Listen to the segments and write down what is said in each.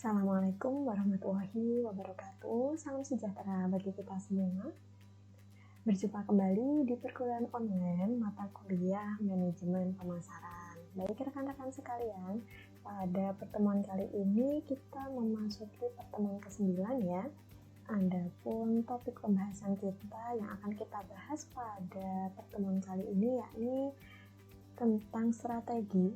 Assalamualaikum warahmatullahi wabarakatuh. Salam sejahtera bagi kita semua. Berjumpa kembali di perkuliahan online mata kuliah manajemen pemasaran. Baik rekan-rekan sekalian, pada pertemuan kali ini kita memasuki pertemuan ke-9 ya. Adapun topik pembahasan kita yang akan kita bahas pada pertemuan kali ini yakni tentang strategi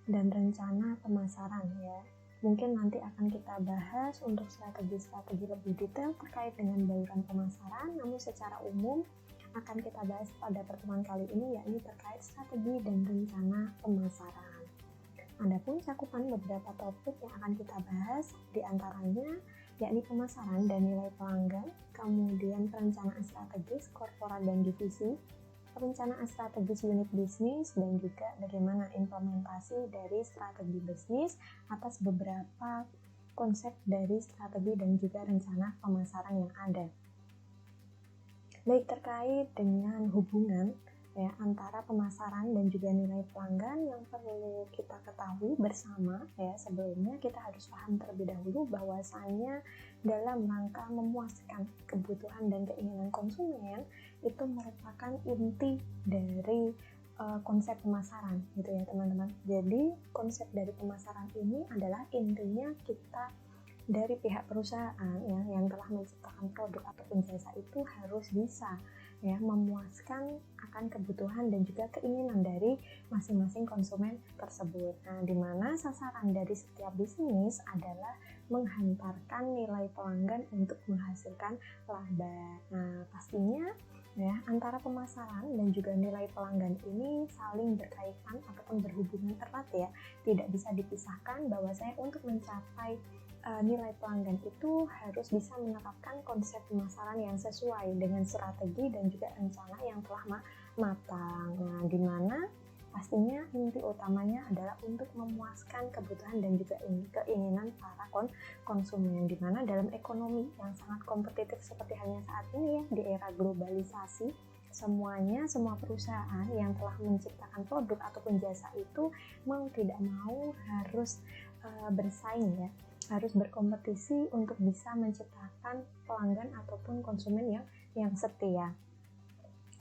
dan rencana pemasaran ya. Mungkin nanti akan kita bahas untuk strategi-strategi lebih detail terkait dengan bauran pemasaran, namun secara umum akan kita bahas pada pertemuan kali ini yakni terkait strategi dan rencana pemasaran. Adapun cakupan beberapa topik yang akan kita bahas diantaranya yakni pemasaran dan nilai pelanggan, kemudian perencanaan strategis korporat dan divisi, perencanaan strategis unit bisnis, dan juga bagaimana implementasi dari strategi bisnis atas beberapa konsep dari strategi dan juga rencana pemasaran yang ada. Baik, terkait dengan hubungan ya antara pemasaran dan juga nilai pelanggan yang perlu kita ketahui bersama ya, sebelumnya kita harus paham terlebih dahulu bahwasanya dalam rangka memuaskan kebutuhan dan keinginan konsumen itu merupakan inti dari konsep pemasaran gitu ya teman-teman. Jadi konsep dari pemasaran ini adalah intinya kita dari pihak perusahaan ya, yang telah menciptakan produk ataupun jasa itu harus bisa ya memuaskan akan kebutuhan dan juga keinginan dari masing-masing konsumen tersebut. Nah, di mana sasaran dari setiap bisnis adalah menghantarkan nilai pelanggan untuk menghasilkan laba. Nah, pastinya ya antara pemasaran dan juga nilai pelanggan ini saling berkaitan ataupun berhubungan erat ya. Tidak bisa dipisahkan bahwa saya untuk mencapai nilai pelanggan itu harus bisa menerapkan konsep pemasaran yang sesuai dengan strategi dan juga rencana yang telah matang. Nah, di mana pastinya inti utamanya adalah untuk memuaskan kebutuhan dan juga keinginan para konsumen. Di mana dalam ekonomi yang sangat kompetitif seperti halnya saat ini ya, di era globalisasi, semua perusahaan yang telah menciptakan produk ataupun jasa itu mau tidak mau harus bersaing ya, harus berkompetisi untuk bisa menciptakan pelanggan ataupun konsumen yang setia.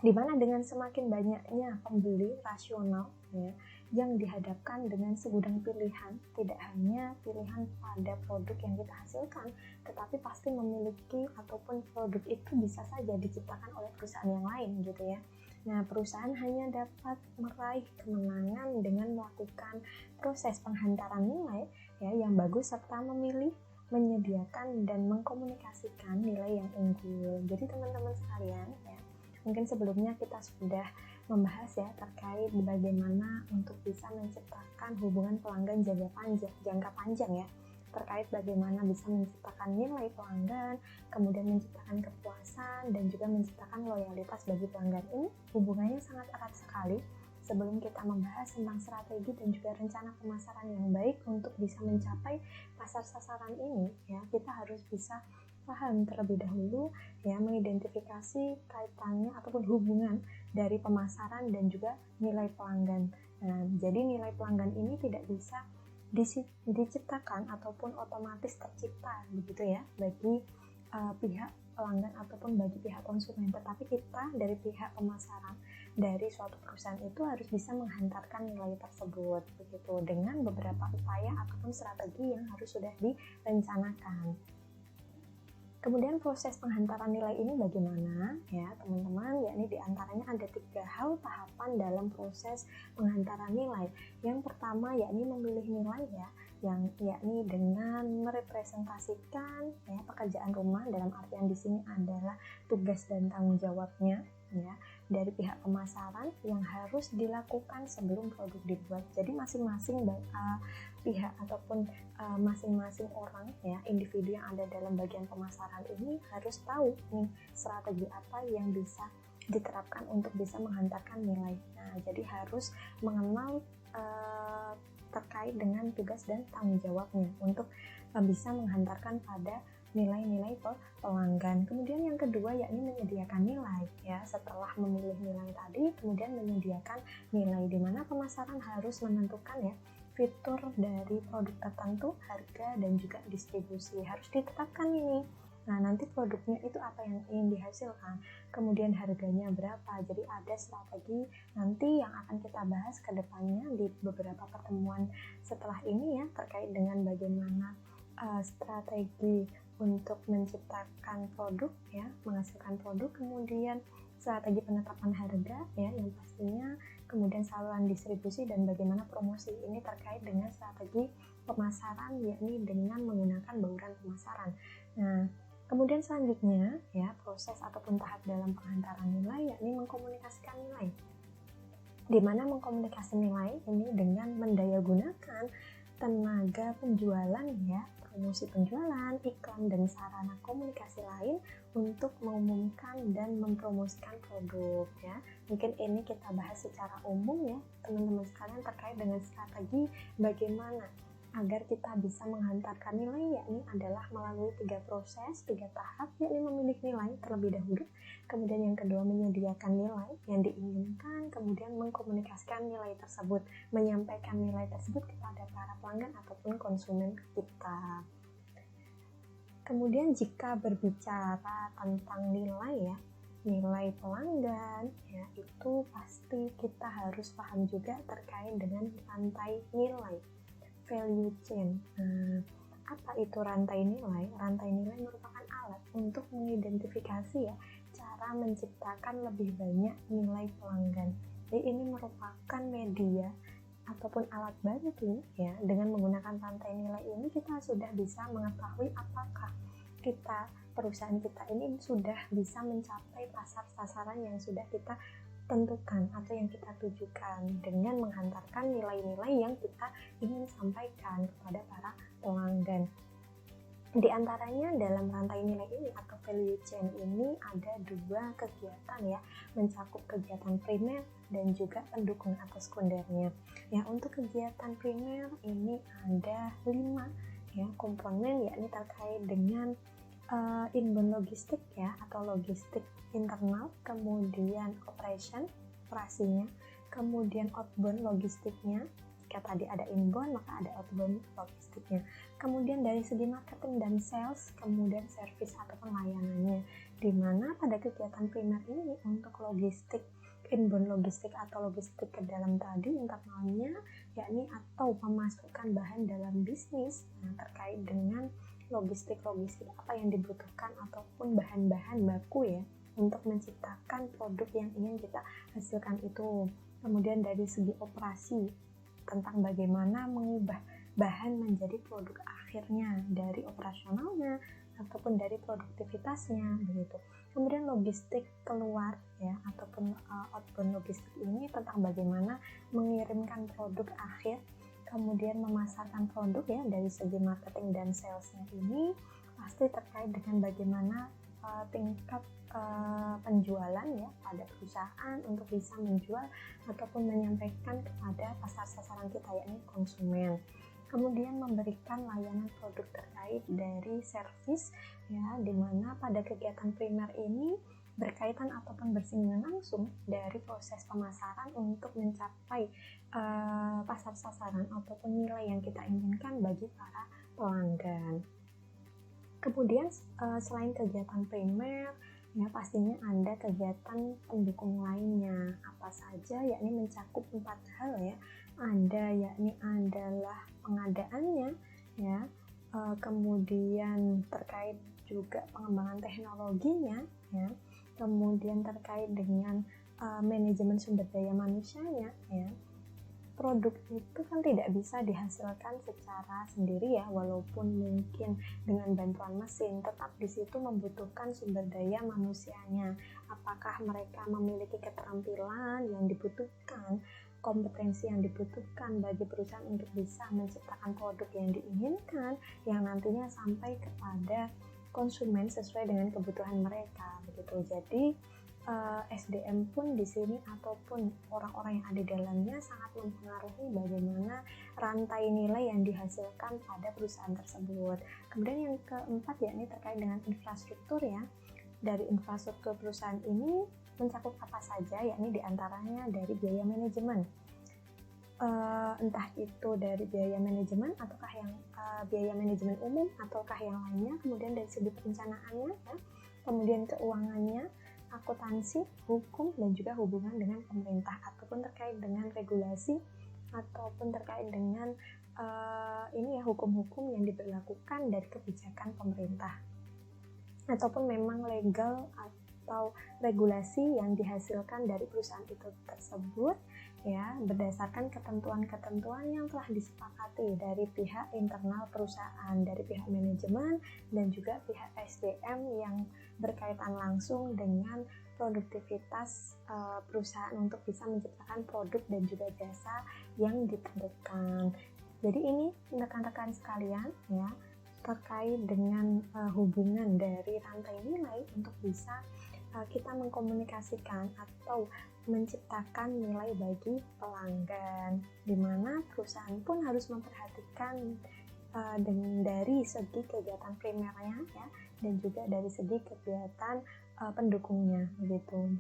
Dimana dengan semakin banyaknya pembeli rasional ya, yang dihadapkan dengan segudang pilihan, tidak hanya pilihan pada produk yang kita hasilkan, tetapi pasti memiliki ataupun produk itu bisa saja diciptakan oleh perusahaan yang lain gitu ya. Nah, perusahaan hanya dapat meraih kemenangan dengan melakukan proses penghantaran nilai ya yang bagus serta memilih, menyediakan dan mengkomunikasikan nilai yang unggul. Jadi teman-teman sekalian ya, mungkin sebelumnya kita sudah membahas ya terkait bagaimana untuk bisa menciptakan hubungan pelanggan jangka panjang ya, terkait bagaimana bisa menciptakan nilai pelanggan, kemudian menciptakan kepuasan dan juga menciptakan loyalitas bagi pelanggan. Ini hubungannya sangat erat sekali. Sebelum kita membahas tentang strategi dan juga rencana pemasaran yang baik untuk bisa mencapai pasar sasaran ini ya, kita harus bisa paham terlebih dahulu ya, mengidentifikasi kaitannya ataupun hubungan dari pemasaran dan juga nilai pelanggan. Nah, jadi nilai pelanggan ini tidak bisa diciptakan ataupun otomatis tercipta begitu ya bagi pihak pelanggan ataupun bagi pihak konsumen, tetapi kita dari pihak pemasaran dari suatu perusahaan itu harus bisa menghantarkan nilai tersebut begitu dengan beberapa upaya ataupun strategi yang harus sudah direncanakan. Kemudian proses penghantaran nilai ini bagaimana ya teman-teman, yakni diantaranya ada 3 hal tahapan dalam proses penghantaran nilai. Yang pertama yakni memilih nilai ya, yang yakni dengan merepresentasikan ya pekerjaan rumah, dalam artian di sini adalah tugas dan tanggung jawabnya ya dari pihak pemasaran yang harus dilakukan sebelum produk dibuat. Jadi masing-masing pihak ataupun masing-masing orang ya, individu yang ada dalam bagian pemasaran ini harus tahu nih strategi apa yang bisa diterapkan untuk bisa menghantarkan nilai. Nah, jadi harus mengenal terkait dengan tugas dan tanggung jawabnya untuk bisa menghantarkan pada nilai-nilai pelanggan. Kemudian yang kedua yakni menyediakan nilai ya, setelah memilih nilai tadi kemudian menyediakan nilai, di mana pemasaran harus menentukan ya fitur dari produk tertentu, harga, dan juga distribusi. Harus ditetapkan ini. Nah, nanti produknya itu apa yang ingin dihasilkan, kemudian harganya berapa. Jadi ada strategi nanti yang akan kita bahas ke depannya di beberapa pertemuan setelah ini ya, terkait dengan bagaimana strategi untuk menciptakan produk ya, menghasilkan produk, kemudian strategi penetapan harga ya yang pastinya, kemudian saluran distribusi dan bagaimana promosi. Ini terkait dengan strategi pemasaran, yakni dengan menggunakan bauran pemasaran. Nah, kemudian selanjutnya ya, proses ataupun tahap dalam penghantaran nilai yakni mengkomunikasikan nilai. Di mana mengkomunikasi nilai ini dengan mendayagunakan tenaga penjualan ya, promosi penjualan, iklan, dan sarana komunikasi lain untuk mengumumkan dan mempromosikan produk ya. Mungkin ini kita bahas secara umum ya teman-teman sekalian terkait dengan strategi bagaimana agar kita bisa menghantarkan nilai, yakni adalah melalui 3 proses, 3 tahap, yakni memilih nilai terlebih dahulu, kemudian yang kedua menyediakan nilai yang diinginkan, kemudian mengkomunikasikan nilai tersebut, menyampaikan nilai tersebut kepada para pelanggan ataupun konsumen kita. Kemudian jika berbicara tentang nilai ya, nilai pelanggan ya, itu pasti kita harus paham juga terkait dengan rantai nilai, value chain. Apa itu rantai nilai? Rantai nilai merupakan alat untuk mengidentifikasi ya cara menciptakan lebih banyak nilai pelanggan. Jadi ini merupakan media ataupun alat bantu ya. Dengan menggunakan rantai nilai ini kita sudah bisa mengetahui apakah perusahaan kita ini sudah bisa mencapai pasar sasaran yang sudah kita tentukan atau yang kita tujukan dengan menghantarkan nilai-nilai yang kita ingin sampaikan kepada para pelanggan. Di antaranya dalam rantai nilai ini atau value chain ini ada 2 kegiatan ya, mencakup kegiatan primer dan juga pendukung atau sekundernya. Ya, untuk kegiatan primer ini ada 5 ya komponen, yakni terkait dengan inbound logistik ya atau logistik internal, kemudian operasinya, kemudian outbound logistiknya. Jika tadi ada inbound maka ada outbound logistiknya. Kemudian dari segi marketing dan sales, kemudian service atau pelayanannya. Di mana pada kegiatan primer ini untuk logistik, inbound logistik atau logistik ke dalam tadi internalnya, yakni atau memasukkan bahan dalam bisnis terkait dengan logistik apa yang dibutuhkan ataupun bahan-bahan baku ya untuk menciptakan produk yang ingin kita hasilkan itu. Kemudian dari segi operasi tentang bagaimana mengubah bahan menjadi produk akhirnya, dari operasionalnya ataupun dari produktivitasnya begitu. Kemudian logistik keluar ya ataupun outbound logistik ini tentang bagaimana mengirimkan produk akhir, kemudian memasarkan produk ya. Dari segi marketing dan salesnya ini pasti terkait dengan bagaimana tingkat penjualan ya pada perusahaan untuk bisa menjual ataupun menyampaikan kepada pasar sasaran kita, yakni konsumen. Kemudian memberikan layanan produk terkait dari service ya, dimana pada kegiatan primer ini berkaitan ataupun bersinggungan langsung dari proses pemasaran untuk mencapai pasar sasaran ataupun nilai yang kita inginkan bagi para pelanggan. Kemudian selain kegiatan primer ya, pastinya ada kegiatan pendukung lainnya. Apa saja? Yakni mencakup 4 hal ya. Ada yakni adalah pengadaannya ya, kemudian terkait juga pengembangan teknologinya ya, kemudian terkait dengan manajemen sumber daya manusianya ya. Produk itu kan tidak bisa dihasilkan secara sendiri ya, walaupun mungkin dengan bantuan mesin, tetap di situ membutuhkan sumber daya manusianya. Apakah mereka memiliki keterampilan yang dibutuhkan, kompetensi yang dibutuhkan bagi perusahaan untuk bisa menciptakan produk yang diinginkan, yang nantinya sampai kepada konsumen sesuai dengan kebutuhan mereka begitu. Jadi SDM pun di sini ataupun orang-orang yang ada di dalamnya sangat mempengaruhi bagaimana rantai nilai yang dihasilkan pada perusahaan tersebut. Kemudian yang keempat yakni terkait dengan infrastruktur ya. Dari infrastruktur perusahaan ini mencakup apa saja, yakni diantaranya dari biaya manajemen, entah itu dari biaya manajemen ataukah yang biaya manajemen umum ataukah yang lainnya, kemudian dari segi perencanaannya ya, kemudian keuangannya, akuntansi, hukum, dan juga hubungan dengan pemerintah ataupun terkait dengan regulasi ataupun terkait dengan hukum-hukum yang diberlakukan dari kebijakan pemerintah ataupun memang legal atau regulasi yang dihasilkan dari perusahaan itu tersebut ya, berdasarkan ketentuan-ketentuan yang telah disepakati dari pihak internal perusahaan, dari pihak manajemen dan juga pihak SDM yang berkaitan langsung dengan produktivitas perusahaan untuk bisa menciptakan produk dan juga jasa yang ditentukan. Jadi ini rekan-rekan sekalian ya, terkait dengan hubungan dari rantai nilai untuk bisa kita mengkomunikasikan atau menciptakan nilai bagi pelanggan, di mana perusahaan pun harus memperhatikan dari segi kegiatan primernya ya, dan juga dari segi kegiatan pendukungnya begitu.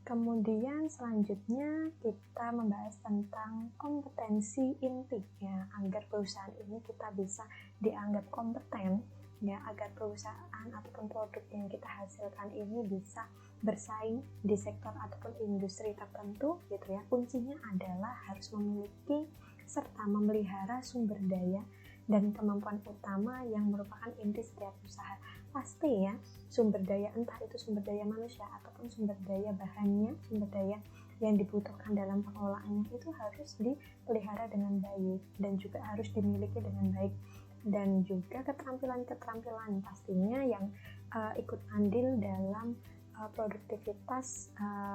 Kemudian selanjutnya kita membahas tentang kompetensi inti ya, agar perusahaan ini kita bisa dianggap kompeten ya, agar perusahaan ataupun produk yang kita hasilkan ini bisa bersaing di sektor ataupun industri tertentu gitu ya. Kuncinya adalah harus memiliki serta memelihara sumber daya dan kemampuan utama yang merupakan inti setiap usaha. Pasti ya, sumber daya, entah itu sumber daya manusia ataupun sumber daya bahannya, sumber daya yang dibutuhkan dalam pengelolaannya itu harus dipelihara dengan baik dan juga harus dimiliki dengan baik, dan juga keterampilan-keterampilan pastinya yang ikut andil dalam produktivitas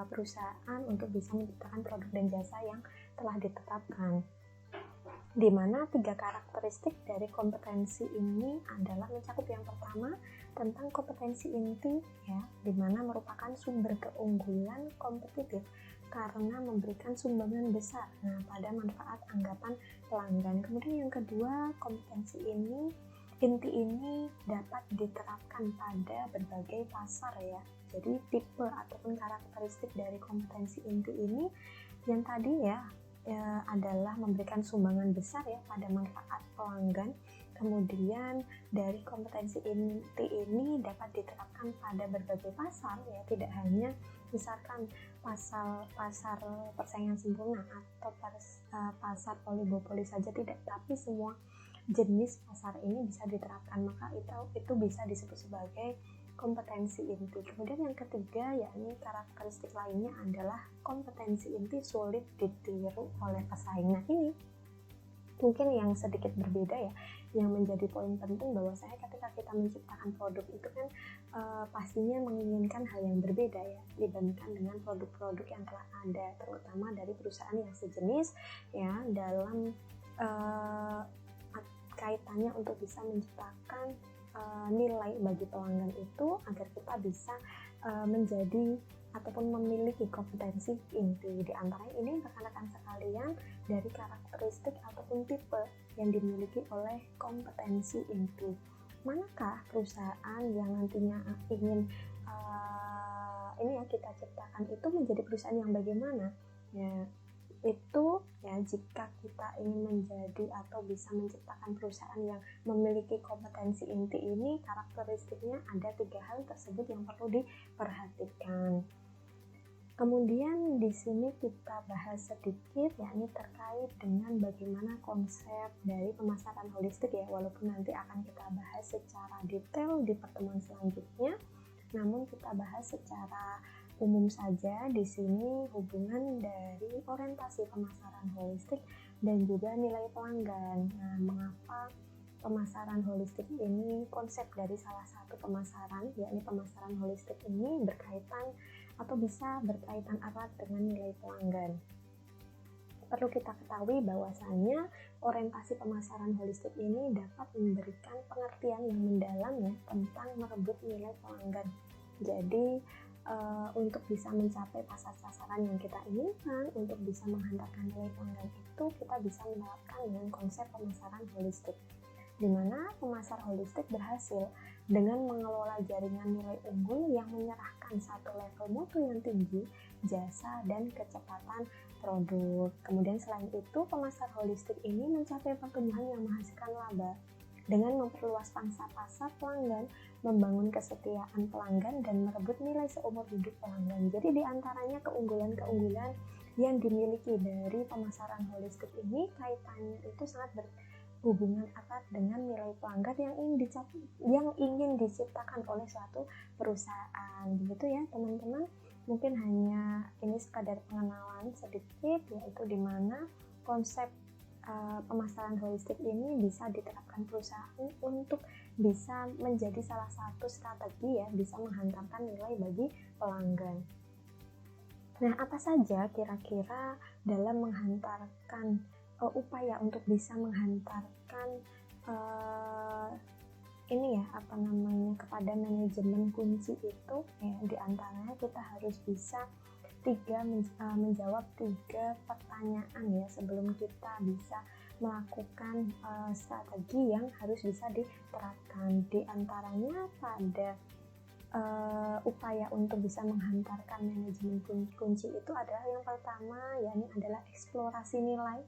perusahaan untuk bisa menciptakan produk dan jasa yang telah ditetapkan. Di mana 3 karakteristik dari kompetensi ini adalah mencakup yang pertama tentang kompetensi inti ya, di mana merupakan sumber keunggulan kompetitif karena memberikan sumbangan besar pada manfaat anggapan pelanggan. Kemudian yang kedua, kompetensi inti ini dapat diterapkan pada berbagai pasar ya. Jadi tipe ataupun karakteristik dari kompetensi inti ini yang tadi ya adalah memberikan sumbangan besar ya pada manfaat pelanggan. Kemudian dari kompetensi inti ini dapat diterapkan pada berbagai pasar ya, tidak hanya misalkan pasar persaingan sempurna atau pasar oligopoli saja, tidak, tapi semua jenis pasar ini bisa diterapkan, maka itu bisa disebut sebagai kompetensi inti. Kemudian yang ketiga, yakni karakteristik lainnya adalah kompetensi inti sulit ditiru oleh pesaing. Nah ini mungkin yang sedikit berbeda ya, yang menjadi poin penting bahwa saya ketika kita menciptakan produk itu kan pastinya menginginkan hal yang berbeda ya dibandingkan dengan produk-produk yang telah ada, terutama dari perusahaan yang sejenis ya, dalam kaitannya untuk bisa menciptakan nilai bagi pelanggan itu agar kita bisa menjadi ataupun memiliki kompetensi inti. Di antara ini rekan-rekan sekalian dari karakteristik ataupun tipe yang dimiliki oleh kompetensi inti. Manakah perusahaan yang nantinya ingin kita ciptakan itu menjadi perusahaan yang bagaimana? Ya, itu ya, jika kita ingin menjadi atau bisa menciptakan perusahaan yang memiliki kompetensi inti ini, karakteristiknya ada 3 hal tersebut yang perlu diperhatikan. Kemudian di sini kita bahas sedikit yakni terkait dengan bagaimana konsep dari pemasaran holistik ya, walaupun nanti akan kita bahas secara detail di pertemuan selanjutnya, namun kita bahas secara umum saja di sini hubungan dari orientasi pemasaran holistik dan juga nilai pelanggan. Nah, mengapa pemasaran holistik ini, konsep dari salah satu pemasaran, yakni pemasaran holistik ini berkaitan atau bisa berkaitan erat dengan nilai pelanggan. Perlu kita ketahui bahwasannya orientasi pemasaran holistik ini dapat memberikan pengertian yang mendalam ya tentang merebut nilai pelanggan. Jadi untuk bisa mencapai pasar sasaran yang kita inginkan, untuk bisa menghantarkan nilai pelanggan itu, kita bisa menerapkan dengan konsep pemasaran holistik, di mana pemasar holistik berhasil dengan mengelola jaringan nilai unggul yang menyerahkan satu level mutu yang tinggi, jasa dan kecepatan produk. Kemudian selain itu, pemasar holistik ini mencapai pertumbuhan yang menghasilkan laba dengan memperluas pangsa pasar pelanggan, membangun kesetiaan pelanggan, dan merebut nilai seumur hidup pelanggan. Jadi di antaranya keunggulan-keunggulan yang dimiliki dari pemasaran holistik ini kaitannya itu sangat berhubungan erat dengan nilai pelanggan yang ingin diciptakan oleh suatu perusahaan. Begitu ya teman-teman. Mungkin hanya ini sekadar pengenalan sedikit, yaitu di mana konsep pemasaran holistik ini bisa diterapkan perusahaan untuk bisa menjadi salah satu strategi ya, bisa menghantarkan nilai bagi pelanggan. Nah, apa saja kira-kira dalam menghantarkan upaya untuk bisa menghantarkan kepada manajemen kunci itu ya, diantaranya kita harus bisa menjawab 3 pertanyaan ya sebelum kita bisa melakukan strategi yang harus bisa diterapkan. Di antaranya pada upaya untuk bisa menghantarkan manajemen kunci itu adalah yang pertama, yakni adalah eksplorasi nilai.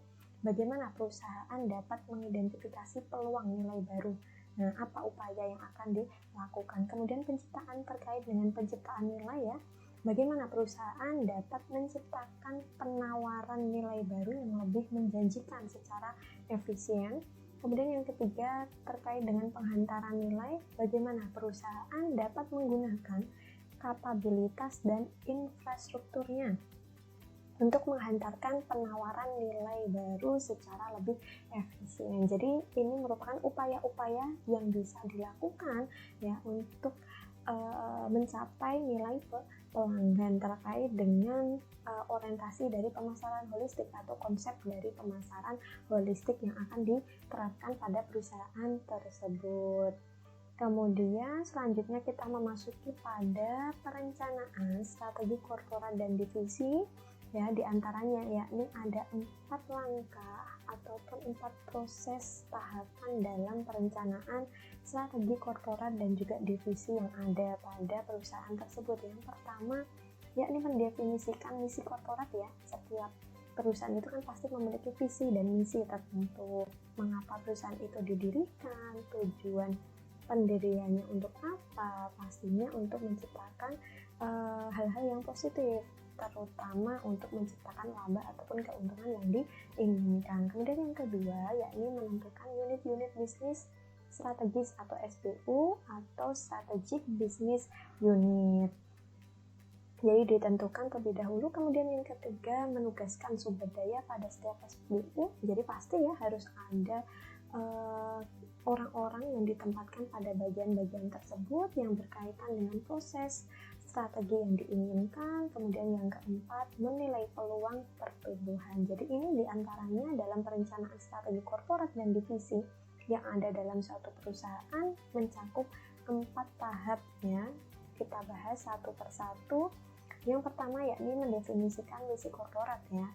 Bagaimana perusahaan dapat mengidentifikasi peluang nilai baru. Nah, apa upaya yang akan dilakukan? Kemudian penciptaan terkait dengan penciptaan nilai ya. Bagaimana perusahaan dapat menciptakan penawaran nilai baru yang lebih menjanjikan secara efisien. Kemudian yang ketiga terkait dengan penghantaran nilai, bagaimana perusahaan dapat menggunakan kapabilitas dan infrastrukturnya untuk menghantarkan penawaran nilai baru secara lebih efisien. Jadi ini merupakan upaya-upaya yang bisa dilakukan ya untuk mencapai nilai pelanggan terkait dengan orientasi dari pemasaran holistik atau konsep dari pemasaran holistik yang akan diterapkan pada perusahaan tersebut. Kemudian selanjutnya kita memasuki pada perencanaan strategi korporat dan divisi ya, diantaranya yakni ada 4 langkah ataupun 4 proses tahapan dalam perencanaan strategi korporat dan juga divisi yang ada pada perusahaan tersebut. Yang pertama yakni mendefinisikan misi korporat ya. Setiap perusahaan itu kan pasti memiliki visi dan misi tertentu. Mengapa perusahaan itu didirikan, tujuan pendiriannya untuk apa? Pastinya untuk menciptakan hal-hal yang positif, terutama untuk menciptakan laba ataupun keuntungan yang diinginkan. Kemudian yang kedua yakni menentukan unit-unit bisnis strategis atau SBU atau strategic business unit. Jadi ditentukan terlebih dahulu. Kemudian yang ketiga menugaskan sumber daya pada setiap SBU. Jadi pasti ya harus ada orang-orang yang ditempatkan pada bagian-bagian tersebut yang berkaitan dengan proses strategi yang diinginkan. Kemudian yang keempat menilai peluang pertumbuhan. Jadi ini diantaranya dalam perencanaan strategi korporat dan divisi yang ada dalam suatu perusahaan mencakup 4 tahap ya. Kita bahas satu persatu. Yang pertama yakni mendefinisikan misi korporat ya.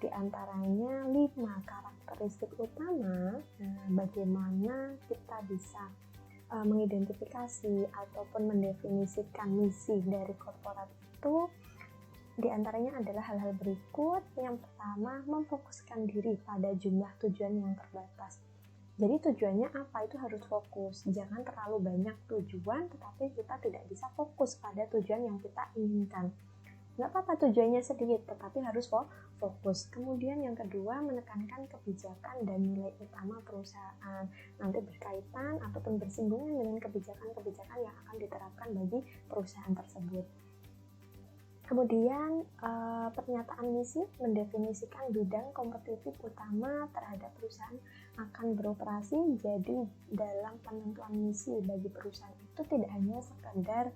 Di antaranya 5 karakteristik utama. Bagaimana kita bisa mengidentifikasi ataupun mendefinisikan misi dari korporat itu. Di antaranya adalah hal-hal berikut. Yang pertama, memfokuskan diri pada jumlah tujuan yang terbatas. Jadi tujuannya apa? Itu harus fokus. Jangan terlalu banyak tujuan, tetapi kita tidak bisa fokus pada tujuan yang kita inginkan. Nggak apa-apa tujuannya sedikit, tetapi harus fokus. Kemudian yang kedua, menekankan kebijakan dan nilai utama perusahaan. Nanti berkaitan ataupun bersinggungan dengan kebijakan-kebijakan yang akan diterapkan bagi perusahaan tersebut. Kemudian pernyataan misi mendefinisikan bidang kompetitif utama terhadap perusahaan akan beroperasi. Jadi dalam penentuan misi bagi perusahaan itu tidak hanya sekadar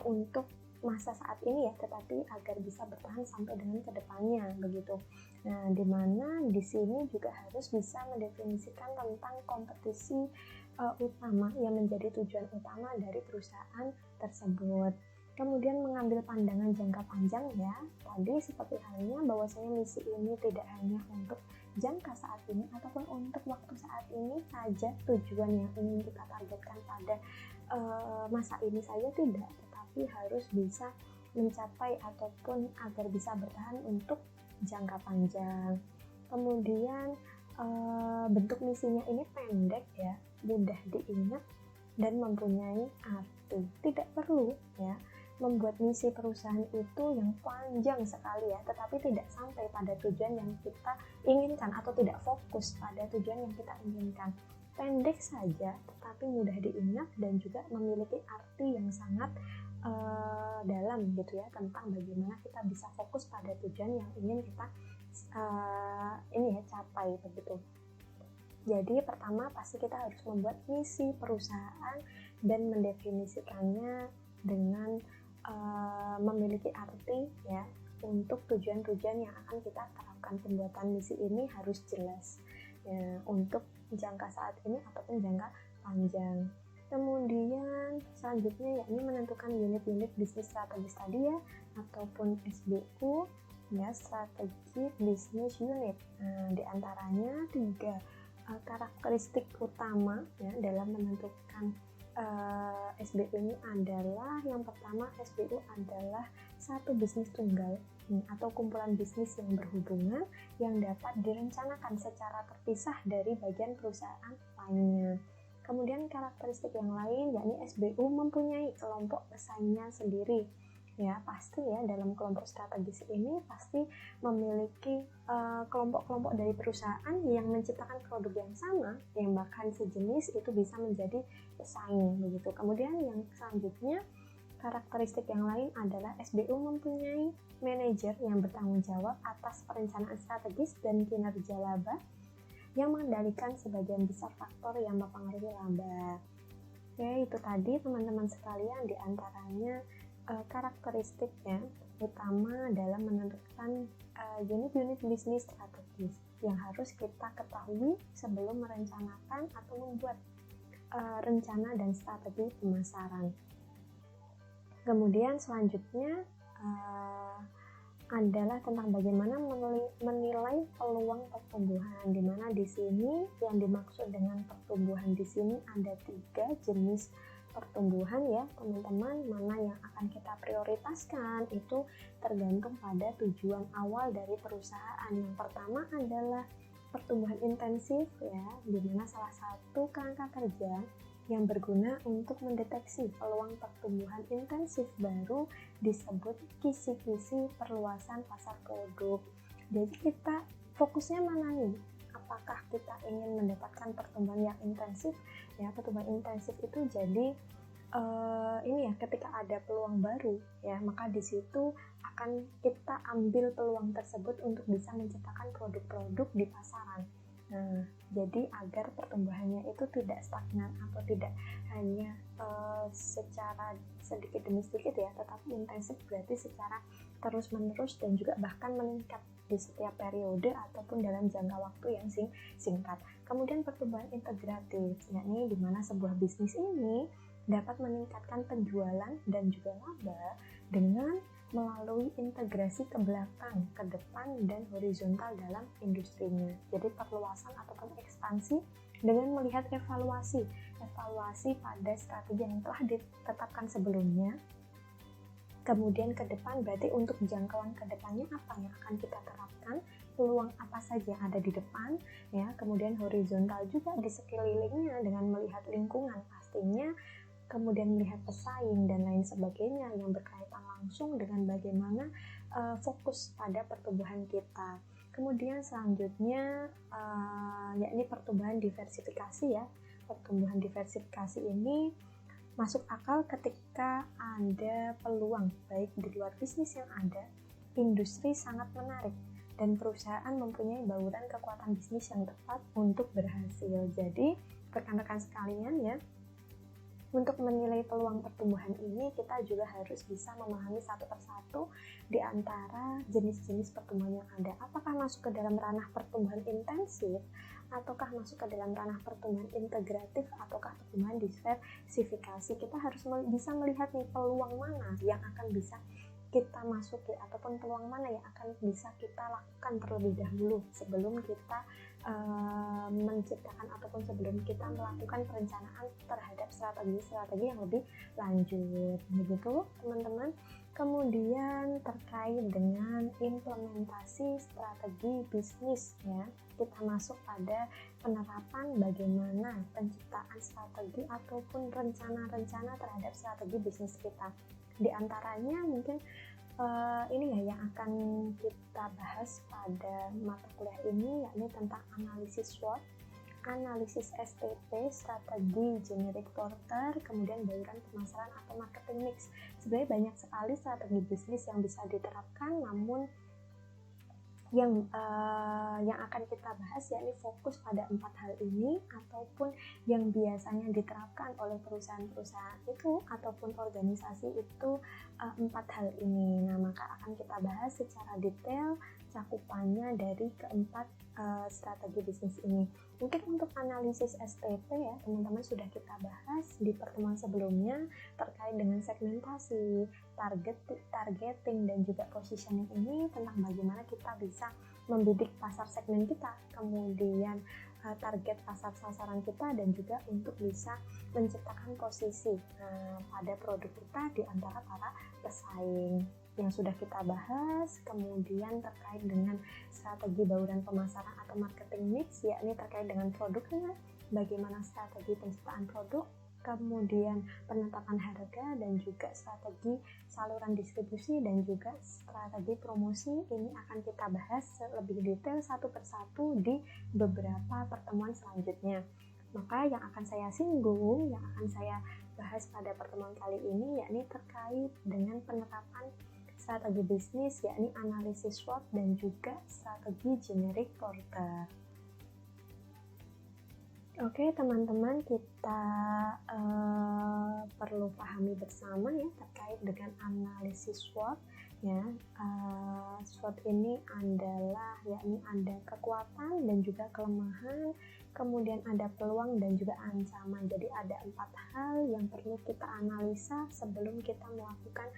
untuk masa saat ini ya, tetapi agar bisa bertahan sampai dengan kedepannya begitu. Nah, di mana di sini juga harus bisa mendefinisikan tentang kompetisi utama yang menjadi tujuan utama dari perusahaan tersebut. Kemudian mengambil pandangan jangka panjang ya. Tadi seperti halnya bahwasanya misi ini tidak hanya untuk jangka saat ini ataupun untuk waktu saat ini saja tujuan yang ingin kita targetkan pada masa ini saja tidak, tetapi harus bisa mencapai ataupun agar bisa bertahan untuk jangka panjang. Kemudian bentuk misinya ini pendek ya, mudah diingat dan mempunyai arti. Tidak perlu ya membuat misi perusahaan itu yang panjang sekali ya, tetapi tidak sampai pada tujuan yang kita inginkan atau tidak fokus pada tujuan yang kita inginkan. Pendek saja tetapi mudah diingat dan juga memiliki arti yang sangat dalam gitu ya, tentang bagaimana kita bisa fokus pada tujuan yang ingin kita capai begitu. Jadi pertama pasti kita harus membuat misi perusahaan dan mendefinisikannya dengan memiliki arti ya untuk tujuan-tujuan yang akan kita terapkan. Pembuatan misi ini harus jelas ya, untuk jangka saat ini ataupun jangka panjang. Kemudian selanjutnya yakni menentukan unit-unit bisnis strategis tadi ya, ataupun SBU ya, Strategic Business Unit. Nah, diantaranya 3 karakteristik utama ya dalam menentukan SBU ini adalah, yang pertama SBU adalah satu bisnis tunggal atau kumpulan bisnis yang berhubungan yang dapat direncanakan secara terpisah dari bagian perusahaan lainnya. Kemudian karakteristik yang lain yakni SBU mempunyai kelompok pesaingnya sendiri. Ya pasti ya, dalam kelompok strategis ini pasti memiliki kelompok-kelompok dari perusahaan yang menciptakan produk yang sama, yang bahkan sejenis, itu bisa menjadi pesaing begitu. Kemudian yang selanjutnya, karakteristik yang lain adalah SBU mempunyai manajer yang bertanggung jawab atas perencanaan strategis dan kinerja laba, yang mengendalikan sebagian besar faktor yang mempengaruhi laba. Oke, itu tadi teman-teman sekalian, diantaranya karakteristiknya utama dalam menentukan unit-unit bisnis strategis yang harus kita ketahui sebelum merencanakan atau membuat rencana dan strategi pemasaran. Kemudian selanjutnya adalah tentang bagaimana menilai peluang pertumbuhan, di mana di sini yang dimaksud dengan pertumbuhan di sini ada 3 jenis pertumbuhan ya teman-teman. Mana yang akan kita prioritaskan itu tergantung pada tujuan awal dari perusahaan. Yang pertama adalah pertumbuhan intensif ya, di mana salah satu kerangka kerja yang berguna untuk mendeteksi peluang pertumbuhan intensif baru disebut kisi-kisi perluasan pasar produk. Jadi kita fokusnya mana nih? Apakah kita ingin mendapatkan pertumbuhan yang intensif? Ya, pertumbuhan intensif itu jadi ketika ada peluang baru ya, maka di situ akan kita ambil peluang tersebut untuk bisa menciptakan produk-produk di pasaran. Nah, jadi agar pertumbuhannya itu tidak stagnan atau tidak hanya secara sedikit demi sedikit ya, tetapi intensif berarti secara terus-menerus dan juga bahkan meningkat di setiap periode ataupun dalam jangka waktu yang singkat. Kemudian pertumbuhan integratif, yakni di mana sebuah bisnis ini dapat meningkatkan penjualan dan juga laba dengan melalui integrasi ke belakang, ke depan, dan horizontal dalam industrinya. Jadi perluasan ataupun ekspansi dengan melihat evaluasi pada strategi yang telah ditetapkan sebelumnya. Kemudian ke depan berarti untuk jangkauan ke depannya apa yang akan kita terapkan, peluang apa saja yang ada di depan ya. Kemudian horizontal juga di sekelilingnya dengan melihat lingkungan pastinya, kemudian melihat pesaing dan lain sebagainya yang berkaitan langsung dengan bagaimana fokus pada pertumbuhan kita. Kemudian selanjutnya yakni pertumbuhan diversifikasi ya. Pertumbuhan diversifikasi ini masuk akal ketika ada peluang baik di luar bisnis yang ada, industri sangat menarik, dan perusahaan mempunyai bauran kekuatan bisnis yang tepat untuk berhasil. Jadi rekan-rekan sekalian ya, untuk menilai peluang pertumbuhan ini kita juga harus bisa memahami satu persatu di antara jenis-jenis pertumbuhan yang ada. Apakah masuk ke dalam ranah pertumbuhan intensif, ataukah masuk ke dalam ranah pertumbuhan integratif, ataukah pertumbuhan diversifikasi. Kita harus bisa melihat nih peluang mana yang akan bisa kita masuki ataupun peluang mana yang akan bisa kita lakukan terlebih dahulu sebelum kita menciptakan ataupun sebelum kita melakukan perencanaan terhadap strategi yang lebih lanjut, begitu teman-teman. Kemudian terkait dengan implementasi strategi bisnis ya, kita masuk pada penerapan bagaimana penciptaan strategi ataupun rencana-rencana terhadap strategi bisnis kita. Di antaranya mungkin ini ya yang akan kita bahas pada mata kuliah ini, yakni tentang analisis SWOT, analisis STP, strategi generic porter, kemudian bauran pemasaran atau marketing mix. Sebenarnya banyak sekali strategi bisnis yang bisa diterapkan, namun yang akan kita bahas yakni fokus pada 4 hal ini, ataupun yang biasanya diterapkan oleh perusahaan-perusahaan itu ataupun organisasi itu 4 hal ini. Nah, maka akan kita bahas secara detail cakupannya dari keempat strategi bisnis ini. Mungkin untuk analisis STP ya, teman-teman sudah kita bahas di pertemuan sebelumnya terkait dengan segmentasi, targeting dan juga positioning ini, tentang bagaimana kita bisa membidik pasar segmen kita, kemudian target pasar sasaran kita, dan juga untuk bisa menciptakan posisi pada produk kita di antara para pesaing yang sudah kita bahas. Kemudian terkait dengan strategi bauran pemasaran atau marketing mix, yakni terkait dengan produknya, bagaimana strategi penciptaan produk, kemudian penetapan harga, dan juga strategi saluran distribusi dan juga strategi promosi. Ini akan kita bahas lebih detail satu persatu di beberapa pertemuan selanjutnya. Maka yang akan saya singgung, yang akan saya bahas pada pertemuan kali ini, yakni terkait dengan penerapan strategi bisnis, yakni analisis SWOT dan juga strategi generic porter. Oke teman-teman, kita perlu pahami bersama ya terkait dengan analisis SWOT ya. SWOT ini adalah yakni ada kekuatan dan juga kelemahan, kemudian ada peluang dan juga ancaman. Jadi ada 4 hal yang perlu kita analisa sebelum kita melakukan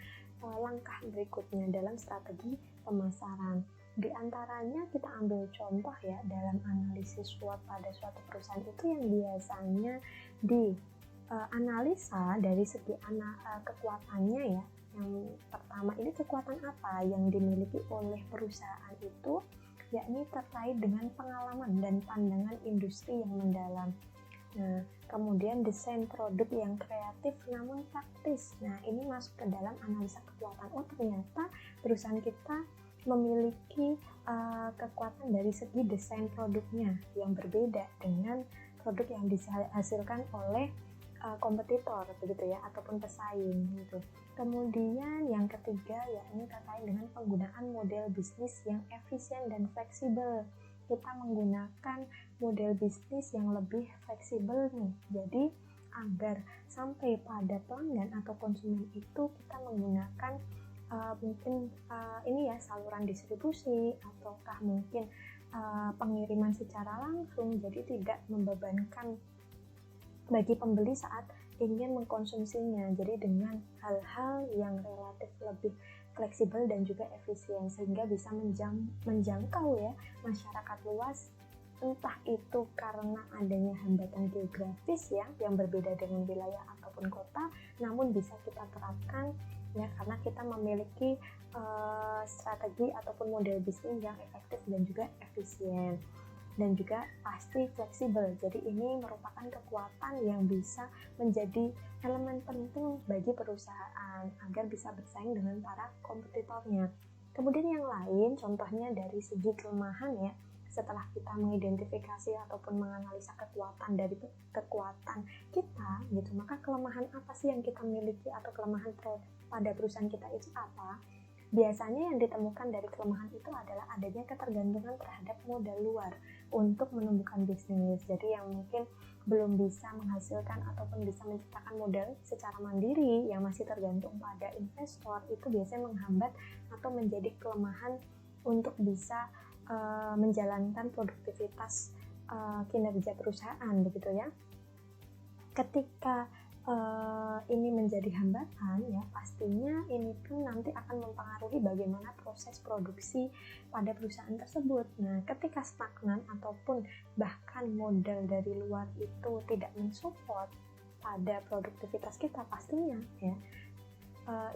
langkah berikutnya dalam strategi pemasaran. Di antaranya kita ambil contoh ya, dalam analisis SWOT pada suatu perusahaan itu yang biasanya dianalisa dari segi kekuatannya ya. Yang pertama ini kekuatan apa yang dimiliki oleh perusahaan itu, yakni terkait dengan pengalaman dan pandangan industri yang mendalam. Nah, kemudian desain produk yang kreatif namun praktis. Nah, ini masuk ke dalam analisa kekuatan. Oh, ternyata perusahaan kita memiliki kekuatan dari segi desain produknya yang berbeda dengan produk yang dihasilkan oleh kompetitor begitu ya, ataupun pesaing gitu. Kemudian yang ketiga yakni terkait dengan penggunaan model bisnis yang efisien dan fleksibel. Kita menggunakan model bisnis yang lebih fleksibel nih. Jadi agar sampai pada pelanggan atau konsumen itu kita menggunakan mungkin ini ya saluran distribusi, ataukah mungkin pengiriman secara langsung, jadi tidak membebankan bagi pembeli saat ingin mengkonsumsinya. Jadi dengan hal-hal yang relatif lebih fleksibel dan juga efisien, sehingga bisa menjangkau ya masyarakat luas, entah itu karena adanya hambatan geografis ya yang berbeda dengan wilayah ataupun kota, namun bisa kita terapkan ya karena kita memiliki strategi ataupun model bisnis yang efektif dan juga efisien, dan juga pasti fleksibel. Jadi ini merupakan kekuatan yang bisa menjadi elemen penting bagi perusahaan agar bisa bersaing dengan para kompetitornya. Kemudian yang lain contohnya dari segi kelemahan ya, setelah kita mengidentifikasi ataupun menganalisa kekuatan dari kekuatan kita gitu, maka kelemahan apa sih yang kita miliki atau kelemahan pada perusahaan kita itu apa? Biasanya yang ditemukan dari kelemahan itu adalah adanya ketergantungan terhadap modal luar untuk menumbuhkan bisnis. Jadi yang mungkin belum bisa menghasilkan ataupun bisa menciptakan modal secara mandiri, yang masih tergantung pada investor, itu biasanya menghambat atau menjadi kelemahan untuk bisa menjalankan produktivitas kinerja perusahaan begitu ya. Ketika ini menjadi hambatan, ya pastinya ini pun nanti akan mempengaruhi bagaimana proses produksi pada perusahaan tersebut. Nah, ketika stagnan ataupun bahkan modal dari luar itu tidak mensupport pada produktivitas kita, pastinya ya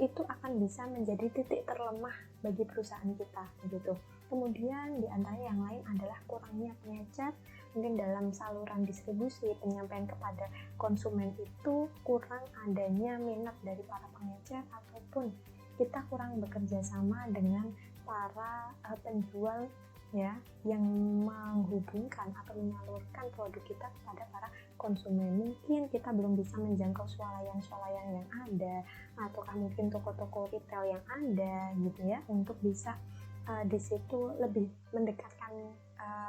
itu akan bisa menjadi titik terlemah bagi perusahaan kita gitu. Kemudian di antara yang lain adalah kurangnya pengecer, mungkin dalam saluran distribusi penyampaian kepada konsumen itu kurang adanya minat dari para pengecer, ataupun kita kurang bekerja sama dengan para penjual ya yang menghubungkan atau menyalurkan produk kita kepada para konsumen. Mungkin kita belum bisa menjangkau swalayan-swalayan yang ada, ataukah mungkin toko-toko retail yang ada gitu ya, untuk bisa di situ lebih mendekatkan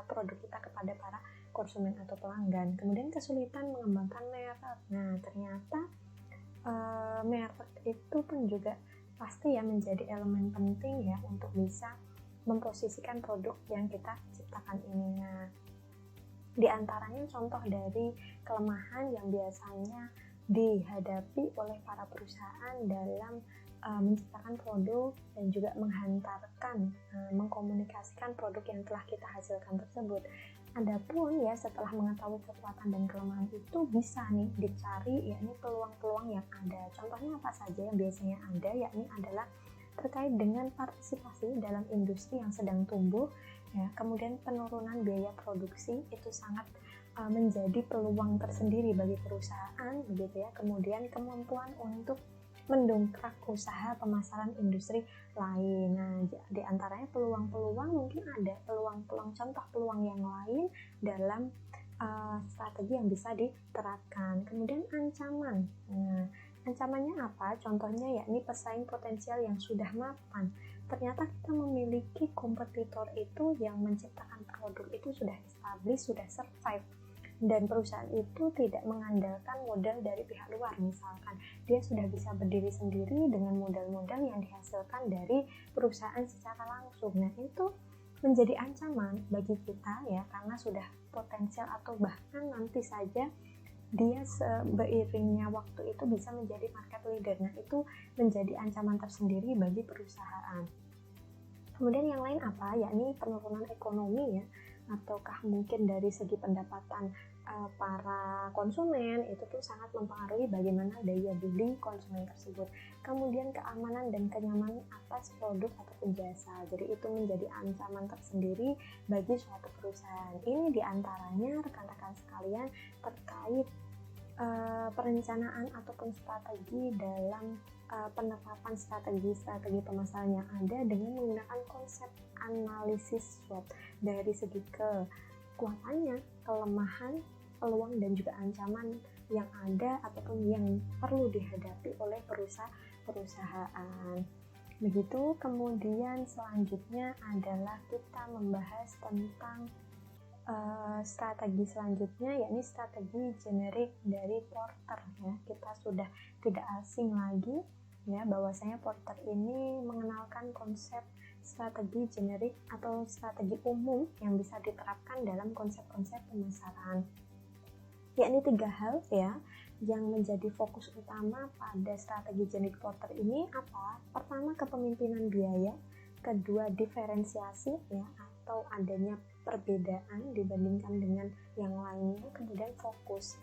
produk kita kepada para konsumen atau pelanggan. Kemudian kesulitan mengembangkan merek. Nah, ternyata merek itu pun juga pasti ya menjadi elemen penting ya untuk bisa memposisikan produk yang kita ciptakan ini. Nah, di antaranya contoh dari kelemahan yang biasanya dihadapi oleh para perusahaan dalam menciptakan produk dan juga menghantarkan, mengkomunikasikan produk yang telah kita hasilkan tersebut. Adapun ya setelah mengetahui kekuatan dan kelemahan itu bisa nih dicari yakni peluang-peluang yang ada. Contohnya apa saja yang biasanya ada, yakni adalah terkait dengan partisipasi dalam industri yang sedang tumbuh ya, kemudian penurunan biaya produksi itu sangat menjadi peluang tersendiri bagi perusahaan begitu ya. Kemudian kemampuan untuk mendongkrak usaha pemasaran industri lain. Nah, di antaranya peluang-peluang mungkin ada peluang-peluang, contoh peluang yang lain dalam strategi yang bisa diterapkan. Kemudian ancaman. Nah, ancamannya apa? Contohnya yakni pesaing potensial yang sudah mapan. Ternyata kita memiliki kompetitor itu yang menciptakan produk itu sudah established, sudah survive, dan perusahaan itu tidak mengandalkan modal dari pihak luar. Misalkan dia sudah bisa berdiri sendiri dengan modal-modal yang dihasilkan dari perusahaan secara langsung. Nah, itu menjadi ancaman bagi kita ya, karena sudah potensial atau bahkan nanti saja dia seiringnya waktu itu bisa menjadi market leader. Nah, itu menjadi ancaman tersendiri bagi perusahaan. Kemudian yang lain apa? Yakni penurunan ekonomi ya, ataukah mungkin dari segi pendapatan para konsumen itu tuh sangat mempengaruhi bagaimana daya beli konsumen tersebut. Kemudian keamanan dan kenyamanan atas produk ataupun jasa. Jadi itu menjadi ancaman tersendiri bagi suatu perusahaan. Ini diantaranya rekan-rekan sekalian terkait perencanaan ataupun strategi dalam penerapan strategi pemasaran yang ada dengan menggunakan konsep analisis SWOT dari segi kekuatannya, kelemahan, peluang dan juga ancaman yang ada ataupun yang perlu dihadapi oleh perusahaan. Begitu. Kemudian selanjutnya adalah kita membahas tentang strategi selanjutnya, yakni strategi generik dari Porter ya. Kita sudah tidak asing lagi ya bahwasanya Porter ini mengenalkan konsep strategi generik atau strategi umum yang bisa diterapkan dalam konsep-konsep pemasaran, yakni 3 hal ya yang menjadi fokus utama pada strategi generik Porter ini. Apa? Pertama, kepemimpinan biaya. Kedua, diferensiasi ya, atau adanya perbedaan dibandingkan dengan yang lainnya. Kemudian fokus.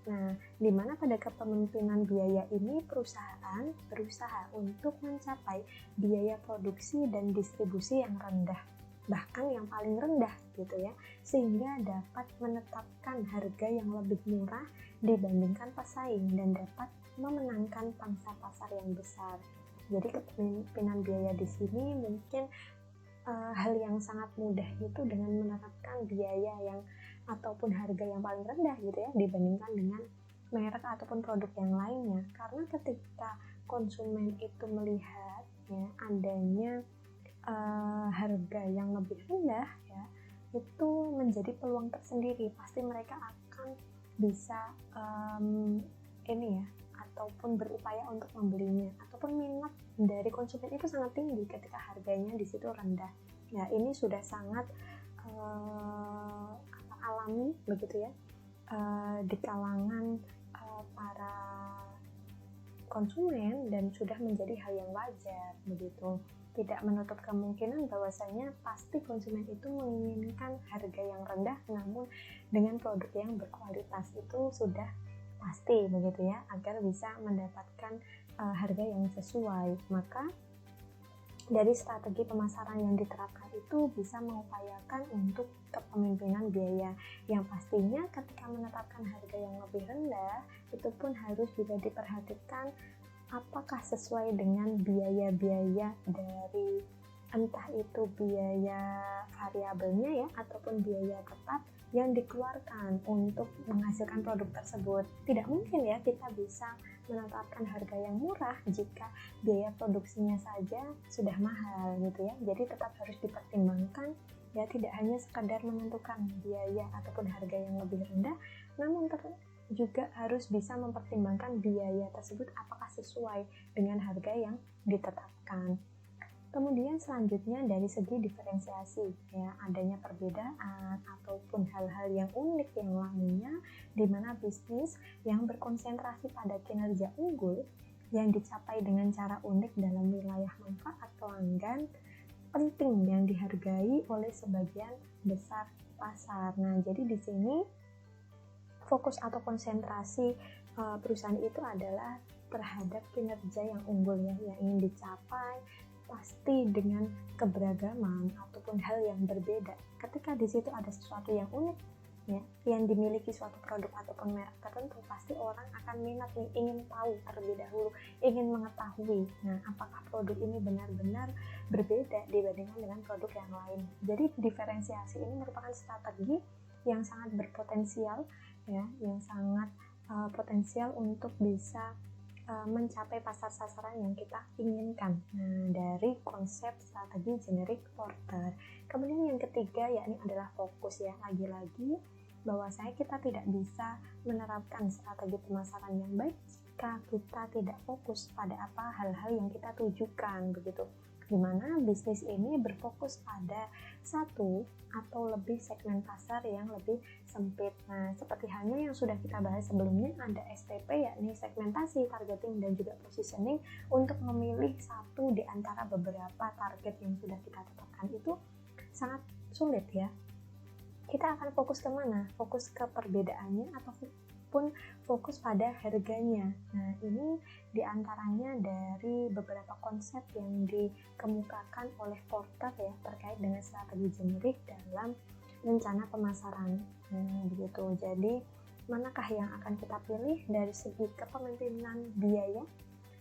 Nah, di mana pada kepemimpinan biaya ini perusahaan berusaha untuk mencapai biaya produksi dan distribusi yang rendah, bahkan yang paling rendah gitu ya, sehingga dapat menetapkan harga yang lebih murah dibandingkan pesaing dan dapat memenangkan pangsa pasar yang besar. Jadi kepemimpinan biaya di sini mungkin hal yang sangat mudah itu dengan menerapkan biaya yang ataupun harga yang paling rendah gitu ya dibandingkan dengan merek ataupun produk yang lainnya. Karena ketika konsumen itu melihat ya adanya harga yang lebih rendah ya, itu menjadi peluang tersendiri. Pasti mereka akan bisa ini ya, ataupun berupaya untuk membelinya, ataupun minat dari konsumen itu sangat tinggi ketika harganya di situ rendah. Ya, ini sudah sangat alami begitu ya di kalangan para konsumen dan sudah menjadi hal yang wajar begitu. Tidak menutup kemungkinan bahwasanya pasti konsumen itu menginginkan harga yang rendah namun dengan produk yang berkualitas, itu sudah pasti begitu ya, agar bisa mendapatkan harga yang sesuai. Maka dari strategi pemasaran yang diterapkan itu bisa mengupayakan untuk kepemimpinan biaya, yang pastinya ketika menetapkan harga yang lebih rendah itu pun harus juga diperhatikan apakah sesuai dengan biaya-biaya dari entah itu biaya variabelnya ya ataupun biaya tetap yang dikeluarkan untuk menghasilkan produk tersebut. Tidak mungkin ya kita bisa menetapkan harga yang murah jika biaya produksinya saja sudah mahal gitu ya. Jadi tetap harus dipertimbangkan ya, tidak hanya sekadar menentukan biaya ataupun harga yang lebih rendah, namun juga harus bisa mempertimbangkan biaya tersebut apakah sesuai dengan harga yang ditetapkan. Kemudian selanjutnya dari segi diferensiasi ya, adanya perbedaan ataupun hal-hal yang unik yang lainnya di mana bisnis yang berkonsentrasi pada kinerja unggul yang dicapai dengan cara unik dalam wilayah manfaat pelanggan penting yang dihargai oleh sebagian besar pasar. Nah, jadi di sini fokus atau konsentrasi perusahaan itu adalah terhadap kinerja yang unggul ya, yang ingin dicapai pasti dengan keberagaman ataupun hal yang berbeda. Ketika di situ ada sesuatu yang unik ya, yang dimiliki suatu produk ataupun merek tertentu, pasti orang akan minat nih, ingin tahu terlebih dahulu, ingin mengetahui. Nah, apakah produk ini benar-benar berbeda dibandingkan dengan produk yang lain. Jadi diferensiasi ini merupakan strategi yang sangat berpotensial ya, yang sangat potensial untuk bisa mencapai pasar sasaran yang kita inginkan. Nah, dari konsep strategi generic porter. Kemudian yang ketiga yakni adalah fokus ya. Lagi-lagi bahwasanya kita tidak bisa menerapkan strategi pemasaran yang baik jika kita tidak fokus pada apa hal-hal yang kita tujukan begitu. Di mana bisnis ini berfokus pada satu atau lebih segmen pasar yang lebih sempit. Nah, seperti halnya yang sudah kita bahas sebelumnya, ada STP yakni segmentasi, targeting, dan juga positioning. Untuk memilih satu di antara beberapa target yang sudah kita tetapkan itu sangat sulit ya. Kita akan fokus ke mana? Fokus ke perbedaannya ataupun fokus pada harganya. Nah, ini diantaranya dari beberapa konsep yang dikemukakan oleh Porter ya, terkait dengan strategi generik dalam rencana pemasaran. Nah, begitu. Jadi, manakah yang akan kita pilih dari segi kepemimpinan biaya,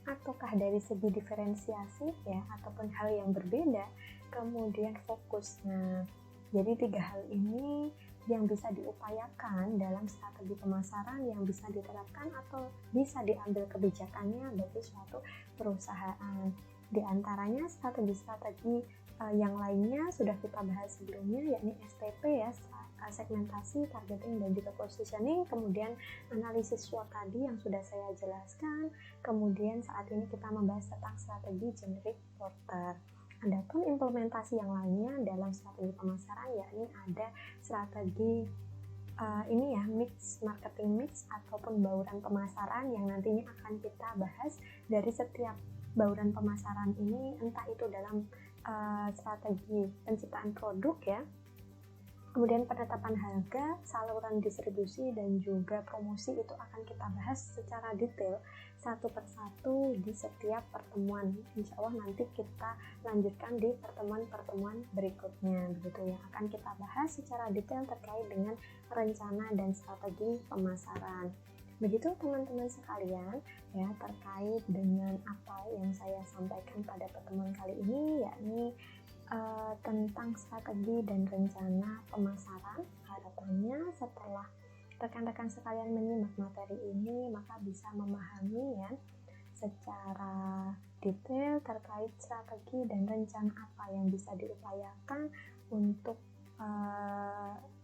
ataukah dari segi diferensiasi ya, ataupun hal yang berbeda, kemudian fokus. Nah, jadi tiga hal ini yang bisa diupayakan dalam strategi pemasaran yang bisa diterapkan atau bisa diambil kebijakannya bagi suatu perusahaan. Di antaranya strategi-strategi yang lainnya sudah kita bahas sebelumnya, yakni STP ya, segmentasi, targeting, dan juga positioning. Kemudian analisis SWOT tadi yang sudah saya jelaskan. Kemudian saat ini kita membahas tentang strategi generic porter. Adapun implementasi yang lainnya dalam strategi pemasaran yakni ada strategi ini ya, mix, marketing mix ataupun bauran pemasaran yang nantinya akan kita bahas dari setiap bauran pemasaran ini, entah itu dalam strategi penciptaan produk ya, kemudian penetapan harga, saluran distribusi, dan juga promosi itu akan kita bahas secara detail satu persatu di setiap pertemuan. Insya Allah nanti kita lanjutkan di pertemuan-pertemuan berikutnya begitu ya. Akan kita bahas secara detail terkait dengan rencana dan strategi pemasaran. Begitu teman-teman sekalian ya, terkait dengan apa yang saya sampaikan pada pertemuan kali ini, yakni tentang strategi dan rencana pemasaran. Harapannya setelah rekan-rekan sekalian menyimak materi ini, maka bisa memahami ya secara detail terkait strategi dan rencana apa yang bisa diupayakan untuk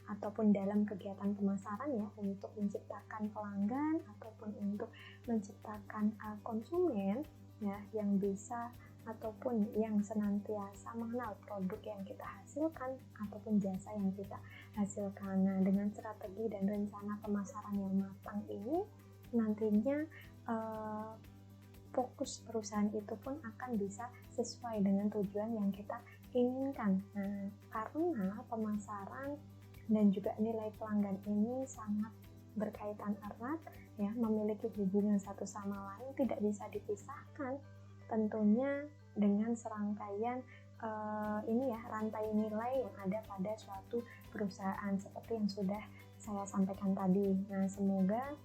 ataupun dalam kegiatan pemasaran ya, untuk menciptakan pelanggan ataupun untuk menciptakan konsumen ya, yang bisa ataupun yang senantiasa mengenal produk yang kita hasilkan ataupun jasa yang kita hasilkan. Nah, dengan strategi dan rencana pemasaran yang matang ini nantinya fokus perusahaan itu pun akan bisa sesuai dengan tujuan yang kita inginkan. Nah, karena pemasaran dan juga nilai pelanggan ini sangat berkaitan erat ya, memiliki hubungan satu sama lain, tidak bisa dipisahkan tentunya dengan serangkaian rantai nilai yang ada pada suatu perusahaan seperti yang sudah saya sampaikan tadi. Nah, semoga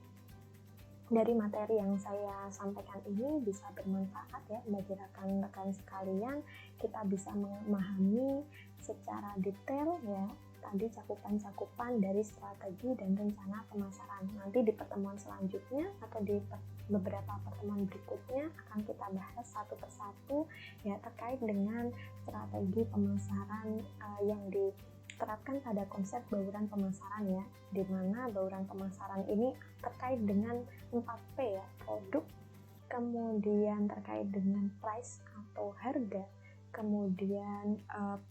dari materi yang saya sampaikan ini bisa bermanfaat ya bagi rekan-rekan sekalian. Kita bisa memahami secara detail ya tadi cakupan-cakupan dari strategi dan rencana pemasaran. Nanti di pertemuan selanjutnya atau di beberapa pertemuan berikutnya akan kita bahas satu persatu ya terkait dengan strategi pemasaran yang diterapkan pada konsep bauran pemasaran ya, di mana bauran pemasaran ini terkait dengan 4P ya, produk, kemudian terkait dengan price atau harga, kemudian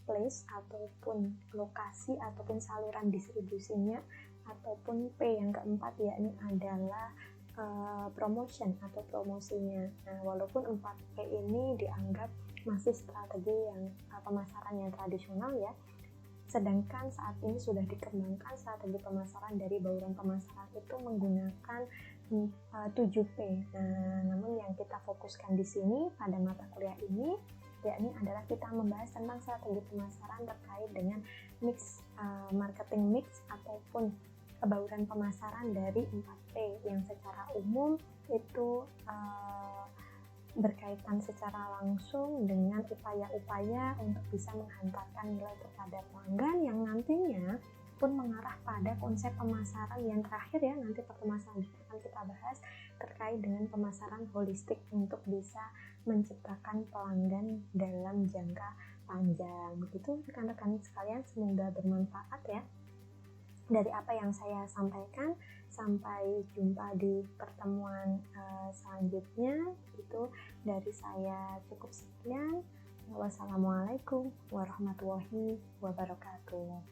place ataupun lokasi ataupun saluran distribusinya, ataupun P yang keempat yakni adalah promotion atau promosinya. Nah, walaupun 4P ini dianggap masih strategi yang pemasaran yang tradisional ya, sedangkan saat ini sudah dikembangkan strategi pemasaran dari bauran pemasaran itu menggunakan 7P. Nah, namun yang kita fokuskan di sini pada mata kuliah ini yakni adalah kita membahas tentang strategi pemasaran terkait dengan mix marketing mix ataupun bauran pemasaran dari 4P yang secara umum itu berkaitan secara langsung dengan upaya-upaya untuk bisa menghantarkan nilai kepada pelanggan yang nantinya pun mengarah pada konsep pemasaran yang terakhir ya, nanti pertemuan selanjutnya akan kita bahas terkait dengan pemasaran holistik untuk bisa menciptakan pelanggan dalam jangka panjang. Begitu rekan-rekan sekalian, semoga bermanfaat ya dari apa yang saya sampaikan. Sampai jumpa di pertemuan selanjutnya. Itu dari saya cukup sekian. Wassalamualaikum warahmatullahi wabarakatuh.